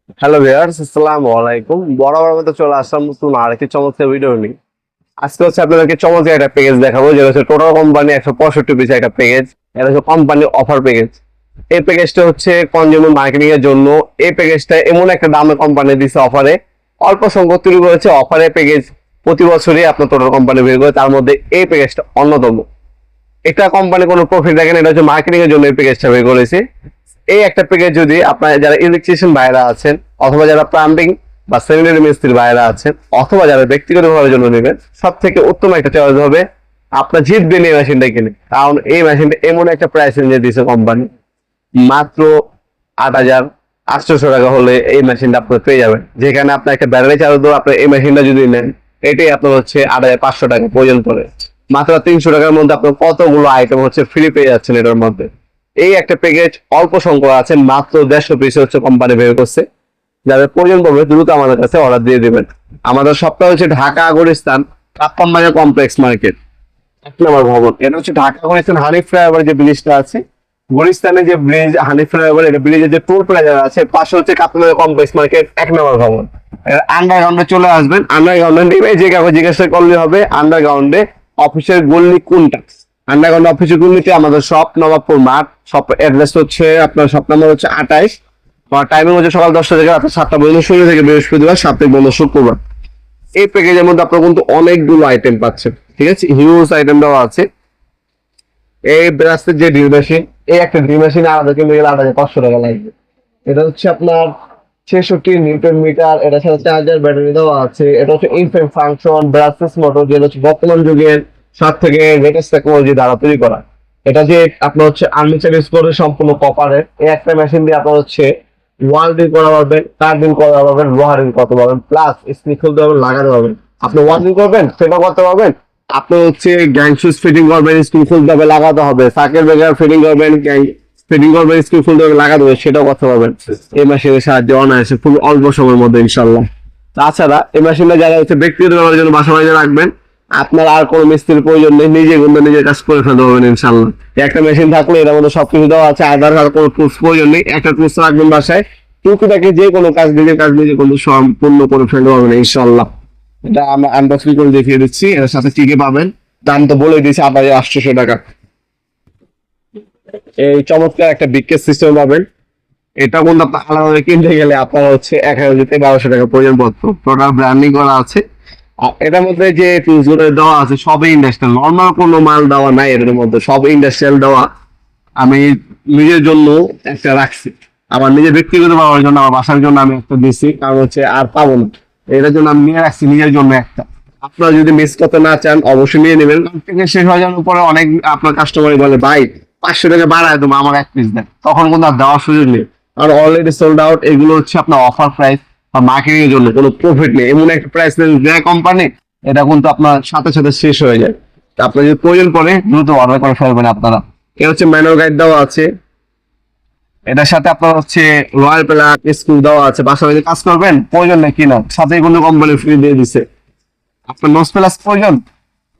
Hello viewers, আসসালামু আলাইকুম। বরাবর মতো চলে আসলাম নতুন আরেকটি চমৎকার ভিডিও নিয়ে। আজকে হচ্ছে আপনাদেরকে চমৎকার একটা প্যাকেজ দেখাবো, যেটা হচ্ছে টোটাল কোম্পানি 165 পিস একটা প্যাকেজ। এটা হচ্ছে কোম্পানি অফার প্যাকেজ। এই প্যাকেজটা হচ্ছে কনজিউমার মার্কেটিং এর জন্য। এই প্যাকেজটা এমন একটা দামে কোম্পানি দিচ্ছে অফারে, অল্প সংখ্যক তৈরি করেছে অফারে প্যাকেজ। প্রতি বছরই আপনার টোটাল কোম্পানি বের করে, তার মধ্যে এই প্যাকেজটা অন্যতম। এটা কোম্পানি কোনো প্রফিট দেখেন, এটা হচ্ছে মার্কেটিং এর জন্য এই প্যাকেজটা বের করেছে। এই একটা প্যাকেজ যদি আপনার যারা ইলেকট্রিশিয়ান ভাইরা আছেন, অথবা যারা প্লাম্বিং বা সেমিনারি মিস্ত্রি ভাইরা আছেন, অথবা যারা ব্যক্তিগত ভাবে জন্য নেবেন, সব থেকে উত্তম একটা চয়েস হবে আপনার জিতবেন এই মেশিনটা কিনে। কারণ এই মেশিনটা এমন একটা প্রাইস রেঞ্জে দিয়েছে কোম্পানি, মাত্র 8,800 টাকা হলে এই মেশিনটা আপনার পেয়ে যাবেন। যেখানে আপনার একটা ব্যাটারি চার্জ দেবো, আপনার এই মেশিনটা যদি নেন, এটাই আপনার হচ্ছে 8,500 টাকা প্রয়োজন পড়ে। মাত্র 300 টাকার মধ্যে আপনার কতগুলো আইটেম হচ্ছে ফ্রি পেয়ে যাচ্ছেন এটার মধ্যে। এই একটা প্যাকেজ অল্প সংখ্যক আছে, মাত্র 150 পিস হচ্ছে কোম্পানি বের করছে। যাদের প্রয়োজন পড়বে দ্রুত আমাদের কাছে অর্ডার দিয়ে দিবেন। আমাদের সবটা হচ্ছে ঢাকা গুলিস্তান কাপ্তান বাজার কমপ্লেক্স মার্কেট, 1 নম্বর ভবন। এটা হচ্ছে ঢাকা গুলিস্তান হানিফ ফ্লাইওভার যে ব্রিজটা আছে, গুলিস্তানে যে ব্রিজ হানিফ ফ্লাইওভার, এটা ব্রিজের যে টোল প্লাজা আছে পাশে হচ্ছে কাপ্তান বাজার কমপ্লেক্স মার্কেট, 1 নম্বর ভবন। আন্ডারগ্রাউন্ডে চলে আসবেন, আন্ডারগ্রাউন্ডে নেমে যে কাউকে জিজ্ঞাসা করলে হবে আন্ডারগ্রাউন্ডে অফিসের গল্লি কোনটা। আন্ডারগ্রাউন্ড অফিসের গল্লিতে আমাদের শপ নবাবপুর মাঠ। শপ অ্যাড্রেস হচ্ছে আপনার শপ নাম্বার হচ্ছে 28। টাইমিং হচ্ছে সকাল 10টা থেকে রাত 7টা পর্যন্ত, শুরু থেকে বৃহস্পতিবার, সাপ্তাহিক বন্ধ শুক্রবার। এই প্যাকেজের মধ্যে আপনার কিন্তু অনেকগুলো আইটেম পাচ্ছেন, ঠিক আছে, হিউজ আইটেম দেওয়া আছে। এই ব্রাসের যে ড্রিল মেশিন, এই একটা ড্রিল মেশিন আলাদা কিনতে গেলে 8,500 টাকা লাগবে। এটা হচ্ছে আপনার 66 নিউটন মিটার, এটার সাথে চার্জার ব্যাটারি দেওয়া আছে। এটা হচ্ছে ইনফ্রেম ফাংশন ব্রাসলেস মোটর, যেটা হচ্ছে বর্তমান যুগের সব থেকে লেটেস্ট টেকনোলজি দ্বারা তৈরি করা। এটা যে আপনার হচ্ছে আর্মিচার ইউজ করে সম্পূর্ণ কপারের। এই একটা মেশিন দিয়ে আপনার হচ্ছে ওয়ার্ল্ডিং করা পারবেন, কার্ডিং করা পারবেন, লোহারিং করতে পারবেন, প্লাস স্পিক খুলতে পারবেন, লাগাতে পারবেন। আপনি ওয়ার্ল্ডিং করবেন সেটা করতে পারবেন। আপনি হচ্ছে গ্যাং শুজ ফিটিং করবেন, স্ক্রু খুলতে হবে, লাগাতে হবে, সার্কিট ব্রেকার ফিটিং করবেন, গ্যাং ফিটিং করবেন, স্ক্রু খুলতে হবে, লাগাতে হবে, সেটাও করতে পারবেন এই মেশিনের সাহায্যে অনায়াসে খুব অল্প সময়ের মধ্যে ইনশাল্লাহ। তাছাড়া এই মেশিনটা যারা হচ্ছে ব্যক্তিগত ব্যবহারের জন্য বাসা বাড়িতে রাখবেন, আপনার আর কোনো মিস্ত্রির প্রয়োজন নেই, নিজে কিন্তু নিজের কাজ করে ফেলতে পারবেন ইনশাল্লাহ। একটা মেশিন থাকলে এর মধ্যে সবকিছু দেওয়া আছে, আধার কার্ড কোনো প্রুফ প্রয়োজন নেই, একটা প্রুফ রাখবেন বাসায়, টুকিটাকি যে কোনো কাজ নিজের কাজ নিজে কিন্তু সম্পূর্ণ করে ফেলতে পারবেন ইনশাল্লাহ। এটা আমরা আনবক্সিং করে দেখিয়ে দিচ্ছি, এর সাথে কি কি পাবেন দাম তো বলে দিয়েছি, 8,800 টাকা। এই চমৎকার একটা বিকেস সিস্টেম পাবেন। এটা কিন্তু আপনার আলাদা কিনতে গেলে আপনার হচ্ছে 1,000 থেকে 1,200 টাকা প্রয়োজন পড়তো। টোটাল ব্র্যান্ডিং করা আছে। আর এটার মধ্যে যে টুলস গুলো দেওয়া আছে সবই ইন্ডাস্ট্রিয়াল, নর্মাল কোনো মাল দেওয়া নাই এর মধ্যে, সব ইন্ডাস্ট্রিয়াল দেওয়া। আমি নিজের জন্য একটা রাখছি, আমার নিজের ব্যক্তিগত ব্যবহারের জন্য, আমার বাসার জন্য আমি একটা দিচ্ছি, কারণ হচ্ছে আর পাবো না। এটার জন্য আমি নিয়ে রাখছি নিজের জন্য একটা। আপনারা যদি মিস করতে না চান অবশ্যই নিয়ে নেবেন। থেকে শেষ হয়ে যাওয়ার পরে অনেক আপনার কাস্টমার বলে ভাই 500 টাকা বাড়ায় দেবো, আমার 1 পিস দেন, তখন কিন্তু আর দেওয়ার সুযোগ নেই। আর অলরেডি সোল্ড আউট। এগুলো হচ্ছে আপনার অফার প্রাইস বা মার্কেটিং এর জন্য, কোনো প্রফিট নেই। এমন একটা প্রাইস দেয় কোম্পানি, এটা কিন্তু আপনার সাথে সাথে শেষ হয়ে যায়। আপনার যদি প্রয়োজন পড়ে দ্রুত অর্ডার করে ফেলবেন আপনারা। এ হচ্ছে ম্যানুয়াল গাইড দেওয়া আছে, এটার সাথে আপনার হচ্ছে রয়্যাল প্লাগ স্ক্রু দেওয়া আছে। বাসা বাড়িতে কাজ করবেন, প্রয়োজন নেই কিনা, সাথে কিন্তু কোম্পানি ফ্রি দিয়ে দিচ্ছে। আপনার নোজ প্লাস প্রয়োজন,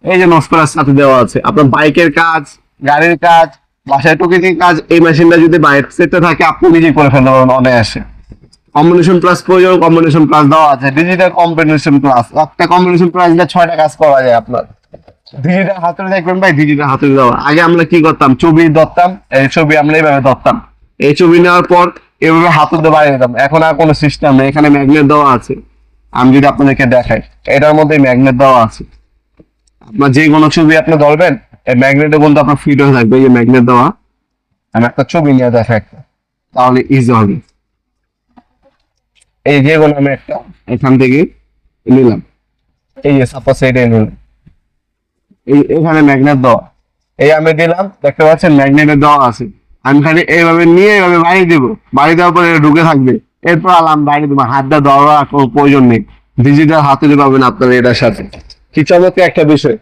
এই যে নোজ প্লাস সাথে দেওয়া আছে। আপনার বাইকের কাজ, গাড়ির কাজ, বাসায় টুকিটির কাজ, এই মেশিনটা যদি বাইক সেটে থাকে আপনি নিজেই করে ফেলতে পারবেন অনায়াসে। কম্বিনেশন প্লাস প্রয়োজন, কম্বিনেশন প্লাস দেওয়া আছে। ডিজিটাল কম্বিনেশন প্লাস, একটা কম্বিনেশন প্লাস দিয়ে 6টা কাজ করা যায় আপনার। ডিজিটাল হাতুড়ি দেখবেন ভাই, ডিজিটাল হাতুড়ি দেওয়া। আগে আমরা কি করতাম, ছবি ধরতাম, এই ছবি আমরা এইভাবে ধরতাম, এই ছবি নেওয়ার পর এভাবে হাতুড়ি বাড়িয়ে দিতাম। এখন আর কোনো সিস্টেম নেই, এখানে ম্যাগনেট দেওয়া আছে। আমি যদি আপনাদেরকে দেখাই, এটার মধ্যে ম্যাগনেট দেওয়া আছে। আপনার যে কোনো ছবি আপনি ধরবেন, এই ম্যাগনেটে কিন্তু আপনার ফিট হয়ে থাকবে, এই যে ম্যাগনেট দেওয়া। আমি একটা ছবি নিয়ে দেখাই, তাহলে ইজি হবে। এই যে কোনো আমি একটা এখান থেকে নিলাম, এই যে সাপোজ এইটাই নিলাম, এই এখানে ম্যাগনেট দেওয়া, এই আমি দিলাম, দেখতে পাচ্ছেন ম্যাগনেটের দেওয়া আছে। আমি খালি এইভাবে নিয়ে এইভাবে বাড়ি দিব, বাড়ি দেওয়ার পরে ঢুকে থাকবে। এরপর আলাম বাড়ি দেবো, হাতটা দেওয়ার কোনো প্রয়োজন নেই। ডিজিটাল হাতুড়ি পাবেন আপনার এটার সাথে। কি চমৎকার একটা বিষয়।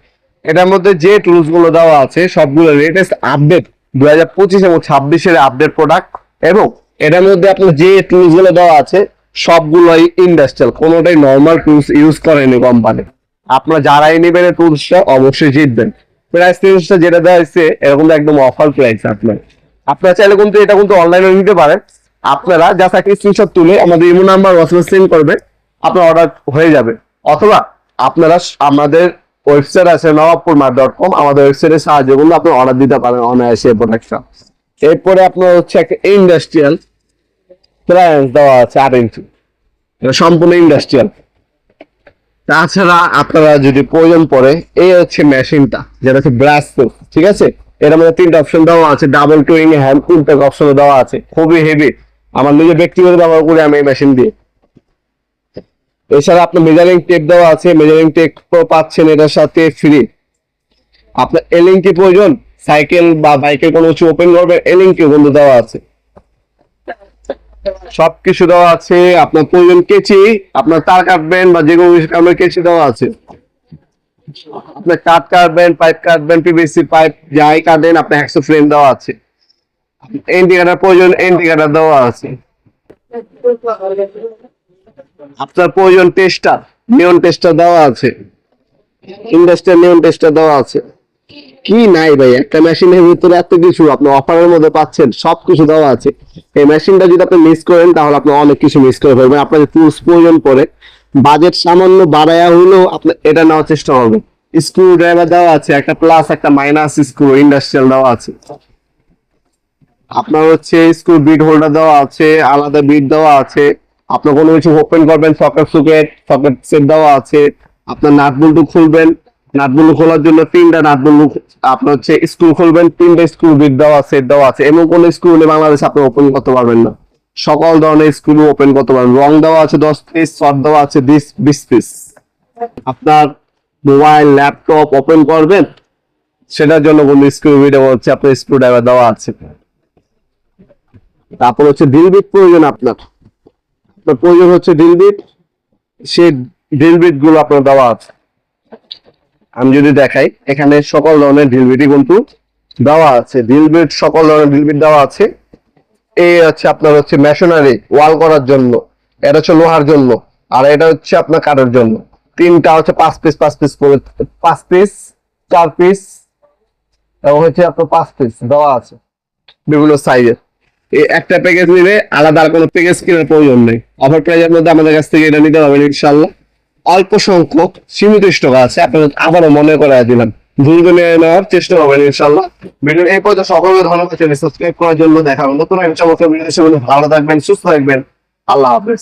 এটার মধ্যে যে টুলস গুলো দেওয়া আছে সবগুলো লেটেস্ট আপডেট, 2025 এবং 26-এর আপডেট প্রোডাক্ট। এবং এটার মধ্যে আপনার যে টুলস গুলো দেওয়া আছে সবগুলোই ইন্ডাস্ট্রিয়াল, কোনোটাই নর্মাল টুলস ইউজ করেনি কোম্পানি। আপনারা যারাই নেবেন এই টুলসটা অবশ্যই জিতবেন। প্রাইস রেঞ্জটা যেটা দেওয়া হয়েছে এরকম একদম অফার প্রাইস। আপনারা চাইলে কিন্তু এটা কিন্তু অনলাইনে নিতে পারেন। আপনারা জাস্ট একটা স্ক্রিনশট তুলে আমাদের ইমো নাম্বার হোয়াটসঅ্যাপে সেন্ড করবে, আপনার অর্ডার হয়ে যাবে। অথবা আপনারা আমাদের ওয়েবসাইট আছে nawabpurmart.com, আমাদের ওয়েবসাইটের সাহায্যে কিন্তু আপনি অর্ডার দিতে পারেন অনায়াসে প্রোডাক্টটা। এরপরে আপনার হচ্ছে একটা ইন্ডাস্ট্রিয়াল ক্লিয়ারেন্স দেওয়া আছে 8 ইঞ্চি, এটা সম্পূর্ণ ইন্ডাস্ট্রিয়াল। তাছাড়া আপনারা যদি প্রয়োজন পড়ে, এই হচ্ছে মেশিনটা যেটা হচ্ছে ব্রাশ প্রুফ, ঠিক আছে। এর মধ্যে 3টা অপশন দেওয়া আছে, ডাবল টুইং হ্যান্ড ইনটেক অপশন দেওয়া আছে, খুবই হেভি। আমার নিজে ব্যক্তিগত ব্যবহার করি আমি এই মেশিন দিয়ে। এছাড়া আপনার মেজারিং টেপ দেওয়া আছে, মেজারিং টেপ পাচ্ছেন এটার সাথে ফ্রি। আপনার এলিং কি প্রয়োজন, সাইকেল বা বাইকের কোনো কিছু ওপেন করবেন, এলিং কি বন্ধু দেওয়া আছে, সবকিছু দেওয়া আছে। আপনার প্রয়োজন কেচি, আপনার তার কাটবেন বা যে কোনো কিছু কাটবেন, কেচি দেওয়া আছে। আপনার কাঠ কাটবেন, পাইপ কাটবেন, পিভিসি পাইপ যাই কাটেন, আপনার হ্যাকসো ফ্রেম দেওয়া আছে। ইন্ডিকেটর প্রয়োজন, ইন্ডিকেটর দেওয়া আছে। আপনার প্রয়োজন টেস্টার, নিয়ন টেস্টার দেওয়া আছে, ইন্ডাস্ট্রিয়াল নিয়ন টেস্টার দেওয়া আছে। কি নাই ভাই, একটা মেশিনের ভিতরে এত কিছু আপনি অফারের মধ্যে পাচ্ছেন, সবকিছু দেওয়া আছে। এই মেশিনটা যদি আপনি মিস করেন তাহলে আপনি অনেক কিছু মিস করে ফেলবেন। আপনার টুলস প্রয়োজন পড়ে, বাজেট সামান্য বাড়ায়া হলেও আপনি এটা নেওয়ার চেষ্টা করবেন। স্ক্রু ড্রাইভার দেওয়া আছে, একটা প্লাস একটা মাইনাস স্ক্রু ইন্ডাস্ট্রিয়াল দেওয়া আছে। আপনার হচ্ছে স্ক্রু বিট হোল্ডার দেওয়া আছে, আলাদা বিট দেওয়া আছে। আপনার কোনো কিছু ওপেন করবেন, সকেট সেট দেওয়া আছে। আপনার নাট বল্টু খুলবেন, নাট বল্টু খোলার জন্য 3টা নাট বল্টু, আপনার হচ্ছে স্ক্রু খুলবেন, 3টা স্ক্রু বিট দেওয়া সেট দেওয়া আছে। এমন কোনো স্ক্রু নেই বাংলাদেশে আপনি ওপেন করতে পারবেন না, সকল ধরনের স্ক্রু ওপেন করতে পারবেন। রং দেওয়া আছে 10 পিস, শর্ট দেওয়া আছে 20 পিস। আপনার মোবাইল ল্যাপটপ ওপেন করবেন, সেটার জন্য কোনো স্ক্রু বিট হচ্ছে আপনার স্ক্রু ড্রাইভার দেওয়া আছে। তারপর হচ্ছে ড্রিল বিট প্রয়োজন, আপনার প্রয়োজন হচ্ছে ড্রিল বিট, সেই ড্রিল বিট গুলো আপনার দেওয়া আছে। আমি যদি দেখাই, এখানে সকল ধরনের ড্রিল বিটই কিন্তু দেওয়া আছে। ড্রিল বিট সকল ধরনের ড্রিল বিট দেওয়া আছে। এই হচ্ছে আপনার হচ্ছে মেশনারি ওয়াল করার জন্য, এটা হচ্ছে লোহার জন্য, আর এটা হচ্ছে আপনার কাঠের জন্য। 3টা হচ্ছে 5 পিস 5 পিস করে, 5 পিস 4 পিস এবং হচ্ছে আপনার 5 পিস দেওয়া আছে বিভিন্ন সাইজের। এই একটা প্যাকেজ নিলে আলাদা আর কোনো প্যাকেজ কেনার প্রয়োজন নেই। অফার প্রাইজের মধ্যে আমাদের কাছ থেকে এটা নিতে পারবেন ইনশাল্লাহ। অল্প সংখ্যক সীমিত স্টক আছে, আপনাদের আবারও মনে করাই দিলাম, দ্রুত নিয়ে নেওয়ার চেষ্টা করবেন ইনশাল্লাহ। ভিডিও এই পর্যন্ত সকলকে ধন্যবাদ, চ্যানেল সাবস্ক্রাইব করার জন্য। দেখা হবে নতুন একটা চমৎকার ভিডিও। ভালো থাকবেন, সুস্থ থাকবেন, আল্লাহ হাফেজ।